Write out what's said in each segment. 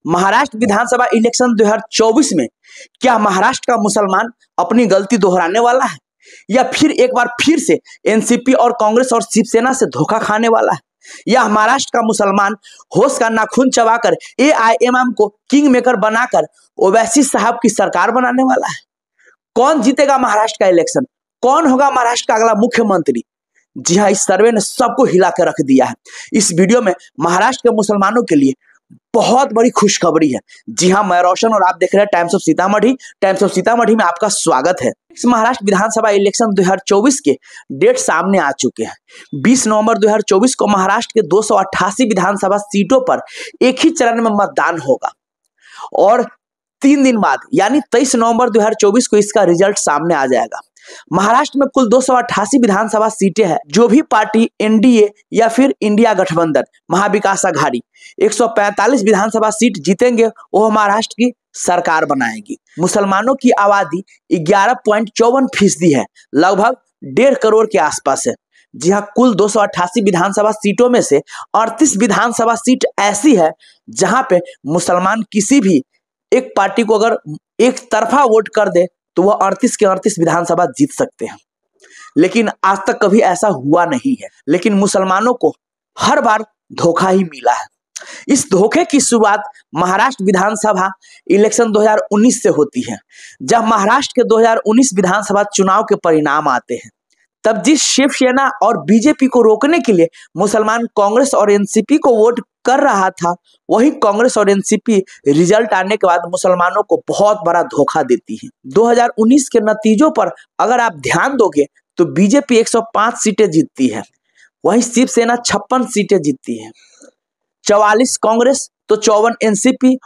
महाराष्ट्र विधानसभा election 2024 में क्या महाराष्ट्र का मुसलमान अपनी गलती दोहराने वाला है या फिर एक बार फिर से एनसीपी और कांग्रेस और शिवसेना से धोखा खाने वाला है, या महाराष्ट्र का मुसलमान होश का नाखून चबाकर एआईएमएम को किंग मेकर बनाकर ओवैसी साहब की सरकार बनाने वाला है? कौन जीतेगा महाराष्ट्र का इलेक्शन? कौन होगा महाराष्ट्र का अगला मुख्यमंत्री? जी हाँ, इस सर्वे ने सबको हिला कर रख दिया है। इस वीडियो में महाराष्ट्र के मुसलमानों के लिए बहुत बड़ी खुशखबरी है। जी हाँ, मैं रोशन और आप देख रहे हैं times of Sitamarhi. Times of Sitamarhi में आपका स्वागत है। इस महाराष्ट्र विधानसभा इलेक्शन 2024 के डेट सामने आ चुके हैं। 20 नवंबर 2024 को महाराष्ट्र के 288 विधानसभा सीटों पर एक ही चरण में मतदान होगा और 3 दिन बाद यानी 23 नवंबर 2024 को इसका रिजल्ट सामने आ जाएगा। महाराष्ट्र में कुल 288 विधानसभा सीटें हैं। जो भी पार्टी एनडीए या फिर इंडिया गठबंधन महाविकास आघाड़ी 145 विधानसभा सीट जीतेंगे वो महाराष्ट्र की सरकार बनाएगी। मुसलमानों की आबादी 11.54% है, लगभग 1.5 करोड़ के आसपास है। जी हाँ, कुल 288 विधानसभा सीटों में से 38 विधानसभा सीट ऐसी है जहां पे मुसलमान किसी भी एक पार्टी को अगर एक तरफा वोट कर दे तो वह 38 के 38 विधानसभा जीत सकते हैं, लेकिन आज तक कभी ऐसा हुआ नहीं है। लेकिन मुसलमानों को हर बार धोखा ही मिला है। इस धोखे की शुरुआत महाराष्ट्र विधानसभा इलेक्शन 2019 से होती है। जब महाराष्ट्र के 2019 विधानसभा चुनाव के परिणाम आते हैं, तब जिस शिवसेना और बीजेपी को रोकने के लिए मुसलमान कांग्रेस और एनसीपी को वोट कर रहा था, वही कांग्रेस और एनसीपी रिजल्ट आने के बाद मुसलमानों को बहुत बड़ा धोखा देती है। 2019 के नतीजों पर अगर आप ध्यान दोगे तो बीजेपी 105 सीटें जीतती है, वही शिवसेना 56 सीटें जीतती है, 44 कांग्रेस तो 54 एनसीपी,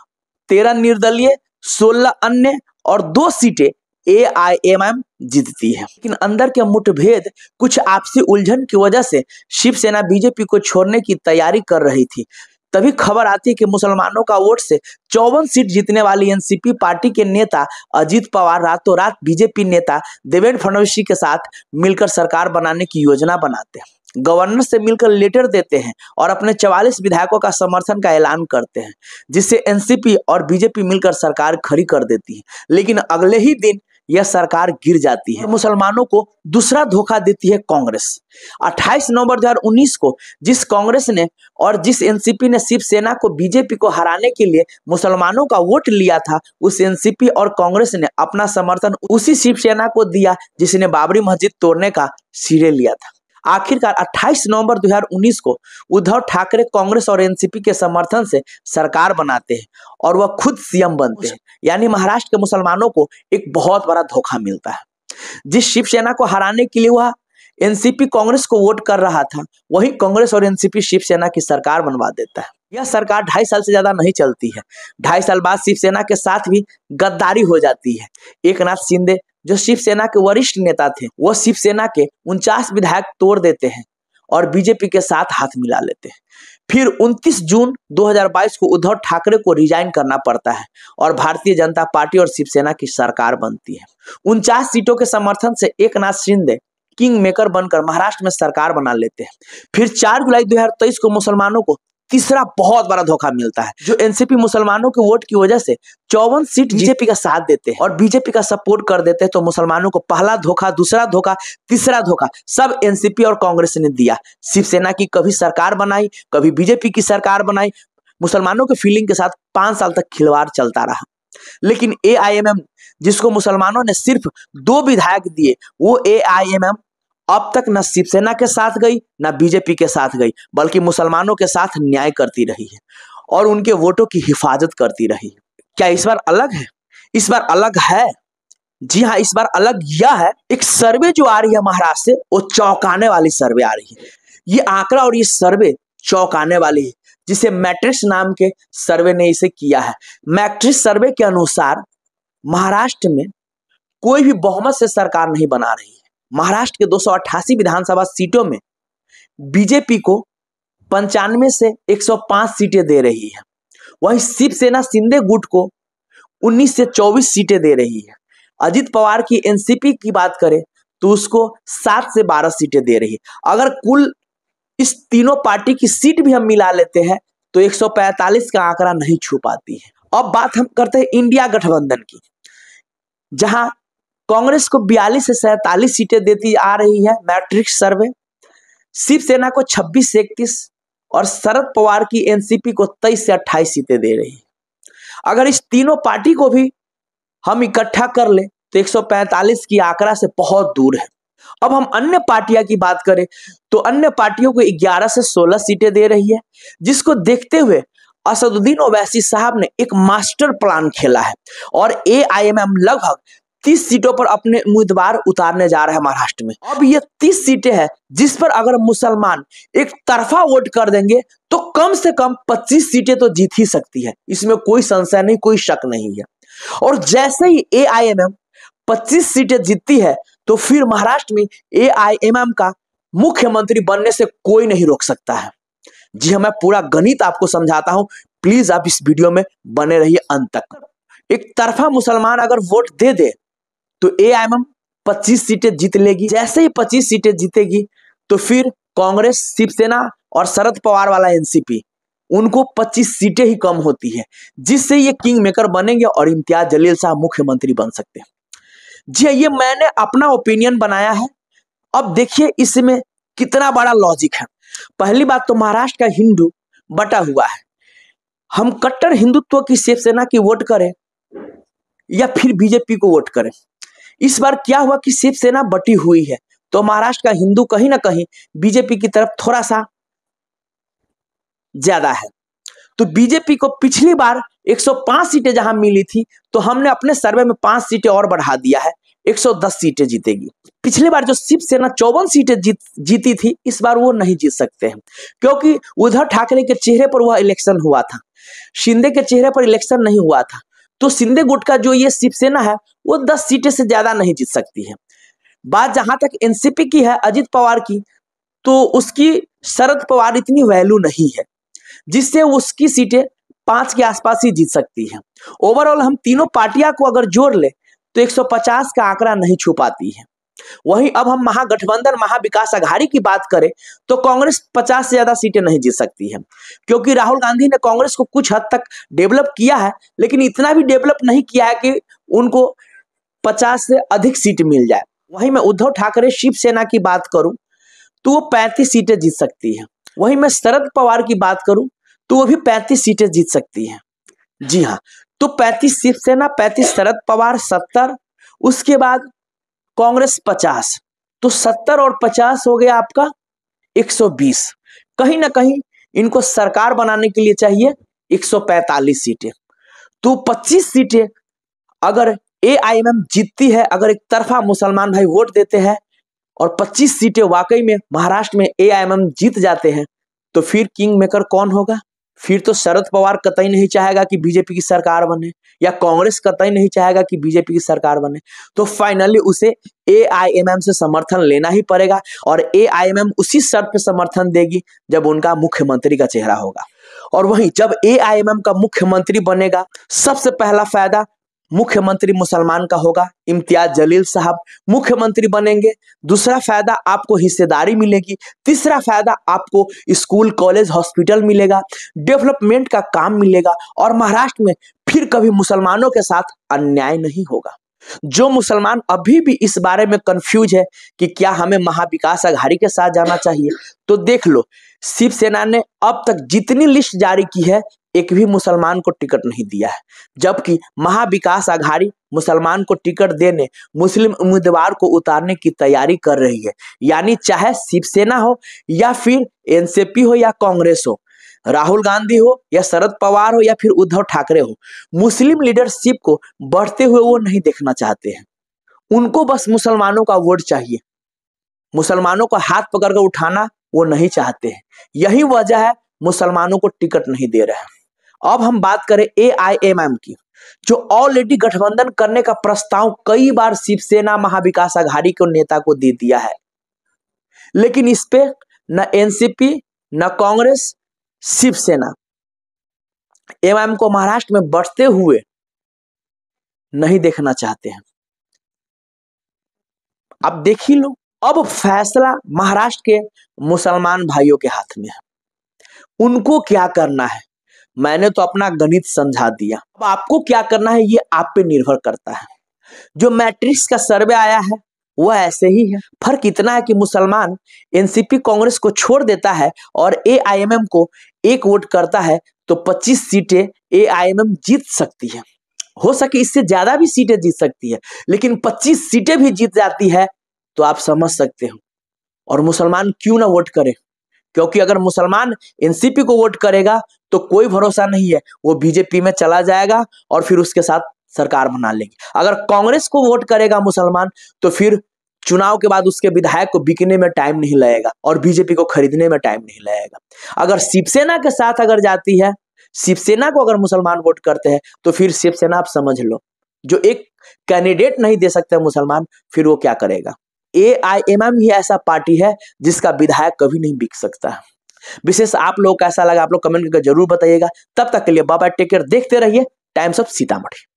13 निर्दलीय, 16 अन्य और 2 सीटें एआईएमएम जीतती है। लेकिन अंदर के मुठभेद, कुछ आपसी उलझन की वजह से शिवसेना बीजेपी को छोड़ने की तैयारी कर रही थी। तभी खबर आती है कि मुसलमानों का वोट से 54 सीट जीतने वाली एनसीपी पार्टी के नेता अजित पवार रातों रात बीजेपी नेता देवेंद्र फडणवीस के साथ मिलकर सरकार बनाने की योजना बनाते हैं। गवर्नर से मिलकर लेटर देते हैं और अपने 44 विधायकों का समर्थन का ऐलान करते हैं, जिससे एनसीपी और बीजेपी मिलकर सरकार खड़ी कर देती है। लेकिन अगले ही दिन यह सरकार गिर जाती है। मुसलमानों को दूसरा धोखा देती है कांग्रेस। 28 नवंबर 2019 को जिस कांग्रेस ने और जिस एनसीपी ने शिवसेना को बीजेपी को हराने के लिए मुसलमानों का वोट लिया था, उस एनसीपी और कांग्रेस ने अपना समर्थन उसी शिवसेना को दिया जिसने बाबरी मस्जिद तोड़ने का श्रेय लिया था। आखिरकार 28 नवंबर 2019 को उद्धव ठाकरे कांग्रेस और एनसीपी के समर्थन से सरकार बनाते हैं और वह खुद सीएम बनते हैं। यानी महाराष्ट्र के मुसलमानों को एक बहुत बड़ा धोखा मिलता है। जिस शिवसेना को हराने के लिए वह एनसीपी कांग्रेस को वोट कर रहा था, वही कांग्रेस और एनसीपी शिवसेना की सरकार बनवा देता है। यह सरकार 2.5 साल से ज्यादा नहीं चलती है। 2.5 साल बाद शिवसेना के साथ भी गद्दारी हो जाती है। एकनाथ शिंदे जो शिवसेना के वरिष्ठ नेता थे, वो शिवसेना के 49 विधायक तोड़ देते हैं और बीजेपी के साथ हाथ मिला लेते हैं। फिर 29 जून 2022 को उद्धव ठाकरे को रिजाइन करना पड़ता है और भारतीय जनता पार्टी और शिवसेना की सरकार बनती है। 49 सीटों के समर्थन से एकनाथ शिंदे किंग मेकर बनकर महाराष्ट्र में सरकार बना लेते हैं। फिर 4 जुलाई 2023 को मुसलमानों को तीसरा बहुत बड़ा धोखा मिलता है। जो एनसीपी मुसलमानों के वोट की वजह से 54 सीट बीजेपी का साथ देते हैं और बीजेपी का सपोर्ट कर देते हैं, तो मुसलमानों को पहला धोखा, दूसरा धोखा, तीसरा धोखा सब एनसीपी और कांग्रेस ने दिया। शिवसेना की कभी सरकार बनाई, कभी बीजेपी की सरकार बनाई। मुसलमानों के फीलिंग के साथ 5 साल तक खिलवाड़ चलता रहा। लेकिन एआईएमएम जिसको मुसलमानों ने सिर्फ 2 विधायक दिए, वो एआईएमएम अब तक न शिवसेना के साथ गई न बीजेपी के साथ गई, बल्कि मुसलमानों के साथ न्याय करती रही है और उनके वोटों की हिफाजत करती रही है। क्या इस बार अलग है? इस बार अलग है। जी हाँ, इस बार अलग यह है, एक सर्वे जो आ रही है महाराष्ट्र से, वो चौंकाने वाली सर्वे आ रही है। ये आंकड़ा और ये सर्वे चौंकाने वाली है, जिसे मैट्रिक्स नाम के सर्वे ने इसे किया है। मैट्रिक्स सर्वे के अनुसार महाराष्ट्र में कोई भी बहुमत से सरकार नहीं बना रही है। महाराष्ट्र के 288 विधानसभा सीटों में बीजेपी को 95 से 105 सीटें दे रही है, वहीं शिवसेना शिंदे गुट को 19 से 24 सीटें दे रही है। अजित पवार की एनसीपी की बात करें तो उसको 7 से 12 सीटें दे रही है। अगर कुल इस तीनों पार्टी की सीट भी हम मिला लेते हैं तो 145 का आंकड़ा नहीं छू पाती है। अब बात हम करते हैं इंडिया गठबंधन की, जहां कांग्रेस को 42 से 47 सीटें देती आ रही है मैट्रिक्स सर्वे, शिवसेना को 26 से 31 और शरद पवार की एनसीपी को 23 से 28 सीटें दे रही है। अगर इस तीनों पार्टी को भी हम इकट्ठा कर ले तो 145 की आंकड़ा से बहुत दूर है। अब हम अन्य पार्टियां की बात करें तो अन्य पार्टियों को 11 से 16 सीटें दे रही है, जिसको देखते हुए असदुद्दीन ओवैसी साहब ने एक मास्टर प्लान खेला है और एआईएमएम लगभग 30 सीटों पर अपने उम्मीदवार उतारने जा रहे हैं महाराष्ट्र में। अब ये 30 सीटें हैं जिस पर अगर मुसलमान एक तरफा वोट कर देंगे तो कम से कम 25 सीटें तो जीत ही सकती है, इसमें कोई संशय नहीं, कोई शक नहीं है। और जैसे ही एआईएमएम 25 सीटें जीतती है तो फिर महाराष्ट्र में एआईएमएम का मुख्यमंत्री बनने से कोई नहीं रोक सकता है। जी हाँ, मैं पूरा गणित आपको समझाता हूं, प्लीज आप इस वीडियो में बने रहिए अंत तक। एक तरफा मुसलमान अगर वोट दे दे तो एआईएमएम 25 सीटें जीत लेगी। जैसे ही 25 सीटें जीतेगी तो फिर कांग्रेस, शिवसेना और शरद पवार वाला एनसीपी, उनको 25 सीटें ही कम होती है, जिससे ये किंग मेकर बनेंगे और इम्तियाज जलील साहब मुख्यमंत्री बन सकते हैं। जी ये मैंने अपना ओपिनियन बनाया है। अब देखिए इसमें कितना बड़ा लॉजिक है। पहली बात तो महाराष्ट्र का हिंदू बटा हुआ है। हम कट्टर हिंदुत्व की शिवसेना की वोट करें या फिर बीजेपी को वोट करें, इस बार क्या हुआ कि शिवसेना बटी हुई है तो महाराष्ट्र का हिंदू कहीं ना कहीं बीजेपी की तरफ थोड़ा सा ज्यादा है। तो बीजेपी को पिछली बार 105 सीटें जहां मिली थी तो हमने अपने सर्वे में 5 सीटें और बढ़ा दिया है, 110 सीटें जीतेगी। पिछली बार जो शिवसेना 54 सीटें जीती थी, इस बार वो नहीं जीत सकते हैं क्योंकि उद्धव ठाकरे के चेहरे पर वह इलेक्शन हुआ था, शिंदे के चेहरे पर इलेक्शन नहीं हुआ था। तो शिंदे गुट का जो ये शिवसेना है वो 10 सीटें से ज्यादा नहीं जीत सकती है। बात जहां तक एनसीपी की है, अजित पवार की, तो उसकी शरद पवार इतनी वैल्यू नहीं है जिससे उसकी सीटें 5 के आसपास ही जीत सकती है। ओवरऑल हम तीनों पार्टियां को अगर जोड़ ले तो 150 का आंकड़ा नहीं छू पाती है। वहीं अब हम महागठबंधन महाविकास आघाड़ी की बात करें तो कांग्रेस 50 से ज्यादा सीटें नहीं जीत सकती है, क्योंकि राहुल गांधी ने कांग्रेस को कुछ हद तक डेवलप किया है, लेकिन इतना भी डेवलप नहीं किया है कि उनको 50 से अधिक सीट मिल जाए। वहीं मैं उद्धव ठाकरे शिवसेना की बात करूं तो वो 35 सीटें जीत सकती है। वहीं मैं शरद पवार की बात करूं तो वो भी 35 सीटें जीत सकती है। जी हाँ, तो 35 शिवसेना, 35 शरद पवार, 70, उसके बाद कांग्रेस 50, तो 70 और 50 हो गया आपका 120। कहीं ना कहीं इनको सरकार बनाने के लिए चाहिए 145 सीटें। तो 25 सीटें अगर एआईएमएम जीतती है, अगर एक तरफा मुसलमान भाई वोट देते हैं और 25 सीटें वाकई में महाराष्ट्र में एआईएमएम जीत जाते हैं तो फिर किंग मेकर कौन होगा? फिर तो शरद पवार कतई नहीं चाहेगा कि बीजेपी की सरकार बने, या कांग्रेस कतई नहीं चाहेगा कि बीजेपी की सरकार बने। तो फाइनली उसे एआईएमएम से समर्थन लेना ही पड़ेगा और एआईएमएम उसी शर्त पे समर्थन देगी जब उनका मुख्यमंत्री का चेहरा होगा। और वहीं जब एआईएमएम का मुख्यमंत्री बनेगा, सबसे पहला फायदा मुख्यमंत्री मुसलमान का होगा, इम्तियाज जलील साहब मुख्यमंत्री बनेंगे। दूसरा फायदा आपको हिस्सेदारी मिलेगी। तीसरा फायदा आपको स्कूल, कॉलेज, हॉस्पिटल मिलेगा, डेवलपमेंट का काम मिलेगा और महाराष्ट्र में फिर कभी मुसलमानों के साथ अन्याय नहीं होगा। जो मुसलमान अभी भी इस बारे में कंफ्यूज है कि क्या हमें महाविकास आघाड़ी के साथ जाना चाहिए, तो देख लो, शिवसेना ने अब तक जितनी लिस्ट जारी की है एक भी मुसलमान को टिकट नहीं दिया है, जबकि महाविकास आघाड़ी मुसलमान को टिकट देने, मुस्लिम उम्मीदवार को उतारने की तैयारी कर रही है। यानी चाहे शिवसेना हो या फिर एनसीपी हो या कांग्रेस हो, राहुल गांधी हो या शरद पवार हो या फिर उद्धव ठाकरे हो, मुस्लिम लीडरशिप को बढ़ते हुए वो नहीं देखना चाहते हैं। उनको बस मुसलमानों का वोट चाहिए, मुसलमानों को हाथ पकड़ कर उठाना वो नहीं चाहते हैं। यही वजह है मुसलमानों को टिकट नहीं दे रहे हैं। अब हम बात करें एआईएमएम की, जो ऑलरेडी गठबंधन करने का प्रस्ताव कई बार शिवसेना महाविकास आघाड़ी के नेता को दे दिया है, लेकिन इस पे न एनसीपी, न कांग्रेस, शिवसेना एमआईएम को महाराष्ट्र में बढ़ते हुए नहीं देखना चाहते हैं। अब देख ही लो, अब फैसला महाराष्ट्र के मुसलमान भाइयों के हाथ में है। उनको क्या करना है, मैंने तो अपना गणित समझा दिया। अब आपको क्या करना है ये आप पे निर्भर करता है। जो मैट्रिक्स का सर्वे आया है वह ऐसे ही है। फर्क इतना है कि मुसलमान एनसीपी कांग्रेस को छोड़ देता है और एआईएमएम को एक वोट करता है तो 25 सीटें एआईएमएम जीत सकती है। हो सके इससे ज्यादा भी सीटें जीत सकती है, लेकिन 25 सीटें भी जीत जाती है तो आप समझ सकते हो। और मुसलमान क्यों ना वोट करे, क्योंकि अगर मुसलमान एनसीपी को वोट करेगा तो कोई भरोसा नहीं है, वो बीजेपी में चला जाएगा और फिर उसके साथ सरकार बना लेंगे। अगर कांग्रेस को वोट करेगा मुसलमान तो फिर चुनाव के बाद उसके विधायक को बिकने में टाइम नहीं लगेगा और बीजेपी को खरीदने में टाइम नहीं लगेगा। अगर शिवसेना के साथ अगर जाती है, शिवसेना को अगर मुसलमान वोट करते हैं तो फिर शिवसेना आप समझ लो, जो एक कैंडिडेट नहीं दे सकते मुसलमान, फिर वो क्या करेगा। एआईएमएम ही ऐसा पार्टी है जिसका विधायक कभी नहीं बिक सकता है। विशेष आप लोग कैसा लगा आप लोग कमेंट करके जरूर बताइएगा। तब तक के लिए बाय बाय, टेक केयर। देखते रहिए टाइम्स ऑफ सीतामढ़ी।